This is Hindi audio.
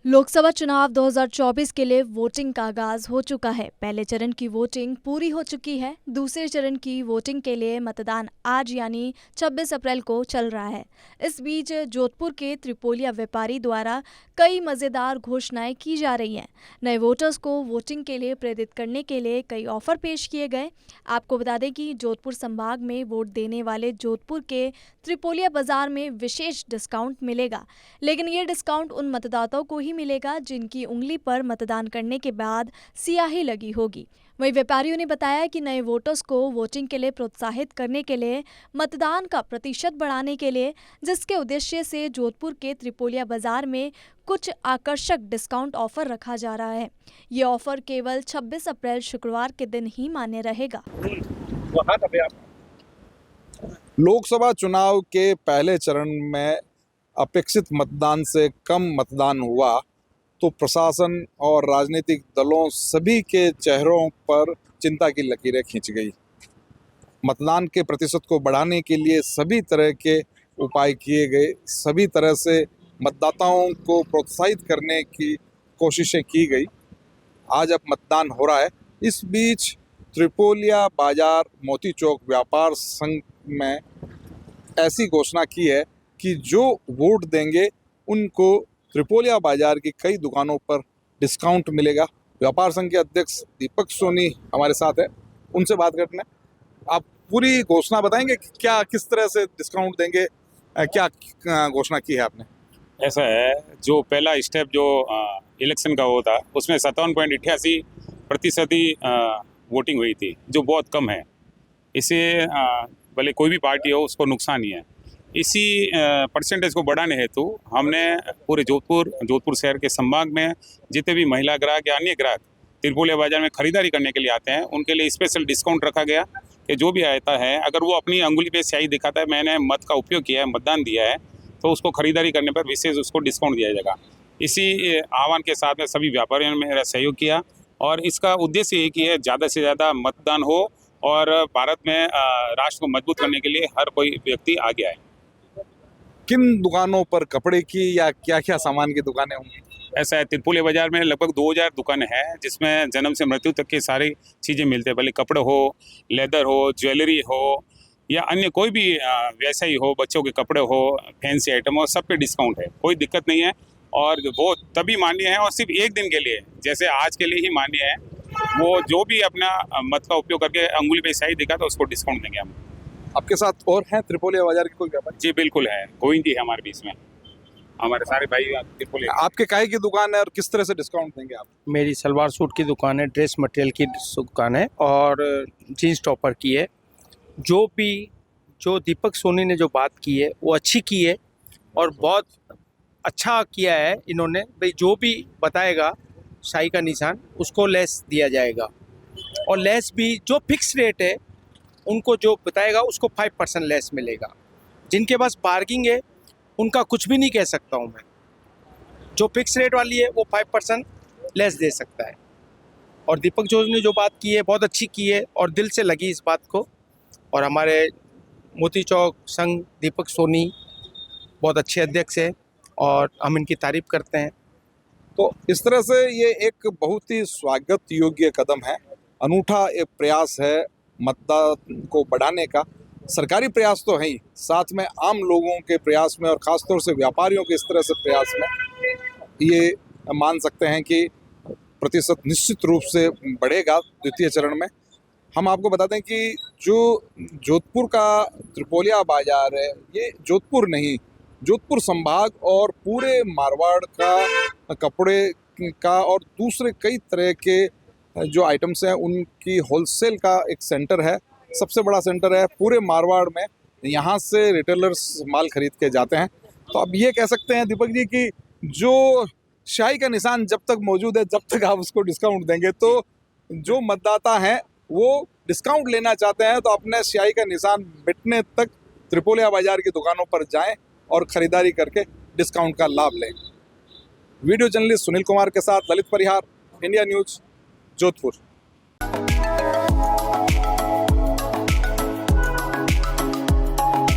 लोकसभा चुनाव 2024 के लिए वोटिंग का आगाज हो चुका है। पहले चरण की वोटिंग पूरी हो चुकी है। दूसरे चरण की वोटिंग के लिए मतदान आज यानी 26 अप्रैल को चल रहा है। इस बीच जोधपुर के त्रिपोलिया व्यापारी द्वारा कई मजेदार घोषणाएं की जा रही हैं। नए वोटर्स को वोटिंग के लिए प्रेरित करने के लिए कई ऑफर पेश किए गए। आपको बता दें कि जोधपुर संभाग में वोट देने वाले जोधपुर के त्रिपोलिया बाजार में विशेष डिस्काउंट मिलेगा, लेकिन ये डिस्काउंट उन मतदाताओं को ही मिलेगा जिनकी उंगली पर मतदान करने के बाद स्याही लगी होगी। वहीं व्यापारियों ने बताया कि नए वोटर्स को वोटिंग के लिए प्रोत्साहित करने के लिए मतदान का प्रतिशत बढ़ाने के लिए जिसके उद्देश्य से जोधपुर के त्रिपोलिया बाजार में कुछ आकर्षक डिस्काउंट ऑफर रखा जा रहा है। ये ऑफर केवल 26 अप्रैल शुक्रवार के दिन ही मान्य रहेगा। लोकसभा चुनाव के पहले चरण में अपेक्षित मतदान से कम मतदान हुआ तो प्रशासन और राजनीतिक दलों सभी के चेहरों पर चिंता की लकीरें खींच गई। मतदान के प्रतिशत को बढ़ाने के लिए सभी तरह के उपाय किए गए, सभी तरह से मतदाताओं को प्रोत्साहित करने की कोशिशें की गई। आज अब मतदान हो रहा है। इस बीच त्रिपोलिया बाजार मोती चौक व्यापार संघ में ऐसी घोषणा की है कि जो वोट देंगे उनको त्रिपोलिया बाजार की कई दुकानों पर डिस्काउंट मिलेगा। व्यापार संघ के अध्यक्ष दीपक सोनी हमारे साथ है, उनसे बात करते हैं। आप पूरी घोषणा बताएंगे कि क्या किस तरह से डिस्काउंट देंगे, क्या घोषणा की है आपने? ऐसा है, जो पहला स्टेप जो इलेक्शन का वो था उसमें 57.88% ही वोटिंग हुई थी, जो बहुत कम है। इसे भले कोई भी पार्टी हो उसको नुकसान ही है। इसी परसेंटेज को बढ़ाने हेतु हमने पूरे जोधपुर शहर के संभाग में जितने भी महिला ग्राहक या अन्य ग्राहक त्रिपोलिया बाजार में खरीदारी करने के लिए आते हैं उनके लिए स्पेशल डिस्काउंट रखा गया कि जो भी आता है अगर वो अपनी अंगुली पे स्याही दिखाता है मैंने मत का उपयोग किया है, मतदान दिया है, तो उसको खरीदारी करने पर विशेष उसको डिस्काउंट दिया जाएगा। इसी आह्वान के साथ में सभी व्यापारियों ने मेरा सहयोग किया और इसका उद्देश्य एक ही है, ज़्यादा से ज़्यादा मतदान हो और भारत में राष्ट्र को मजबूत करने के लिए हर कोई व्यक्ति आगे आए। किन दुकानों पर कपड़े की या क्या क्या सामान की दुकानें होंगी? ऐसा है, त्रिपोलिया बाजार में लगभग 2000 दुकानें हैं जिसमें जन्म से मृत्यु तक की सारी चीज़ें मिलती है, भले कपड़े हो, लेदर हो, ज्वेलरी हो या अन्य कोई भी वैसा ही हो, बच्चों के कपड़े हो, फैंसी आइटम हो, सब पे डिस्काउंट है, कोई दिक्कत नहीं है। और वो तभी मान्य है और सिर्फ एक दिन के लिए, जैसे आज के लिए ही मान्य है। वो जो भी अपना मत का उपयोग करके अंगुली पे स्याही दिखा तो उसको डिस्काउंट देंगे हम। आपके साथ और हैं त्रिपोलिया बाजार के कोई व्यापारी? जी बिल्कुल है, गोविंद जी है हमारे बीच में, हमारे सारे भाई त्रिपोलिया। आपके काहे की दुकान है और किस तरह से डिस्काउंट देंगे आप? मेरी सलवार सूट की दुकान है, ड्रेस मटेरियल की दुकान है और जीन्स टॉपर की है। जो दीपक सोनी ने जो बात की है वो अच्छी की है और बहुत अच्छा किया है इन्होंने। भाई जो भी बताएगा शाही का निशान उसको लेस दिया जाएगा और लेस भी जो फिक्स रेट है उनको जो बताएगा उसको 5% लेस मिलेगा। जिनके पास पार्किंग है उनका कुछ भी नहीं कह सकता हूँ मैं। जो फिक्स रेट वाली है वो 5% लेस दे सकता है। और दीपक जोशी ने जो बात की है बहुत अच्छी की है और दिल से लगी इस बात को। और हमारे मोती चौक संघ दीपक सोनी बहुत अच्छे अध्यक्ष हैं और हम इनकी तारीफ करते हैं। तो इस तरह से ये एक बहुत ही स्वागत योग्य कदम है, अनूठा एक प्रयास है मतदान को बढ़ाने का। सरकारी प्रयास तो है ही, साथ में आम लोगों के प्रयास में और ख़ासतौर से व्यापारियों के इस तरह से प्रयास में ये मान सकते हैं कि प्रतिशत निश्चित रूप से बढ़ेगा द्वितीय चरण में। हम आपको बता दें कि जो जोधपुर का त्रिपोलिया बाजार है ये जोधपुर नहीं, जोधपुर संभाग और पूरे मारवाड़ का कपड़े का और दूसरे कई तरह के जो आइटम्स हैं उनकी होलसेल का एक सेंटर है, सबसे बड़ा सेंटर है पूरे मारवाड़ में। यहाँ से रिटेलर्स माल खरीद के जाते हैं। तो अब ये कह सकते हैं दीपक जी कि जो शाही का निशान जब तक मौजूद है, जब तक आप उसको डिस्काउंट देंगे तो जो मतदाता हैं वो डिस्काउंट लेना चाहते हैं तो अपने शाही का निशान मिटने तक त्रिपोलिया बाजार की दुकानों पर जाएं और ख़रीदारी करके डिस्काउंट का लाभ लें। वीडियो जर्नलिस्ट सुनील कुमार के साथ ललित परिहार, इंडिया न्यूज़, जोधपुर।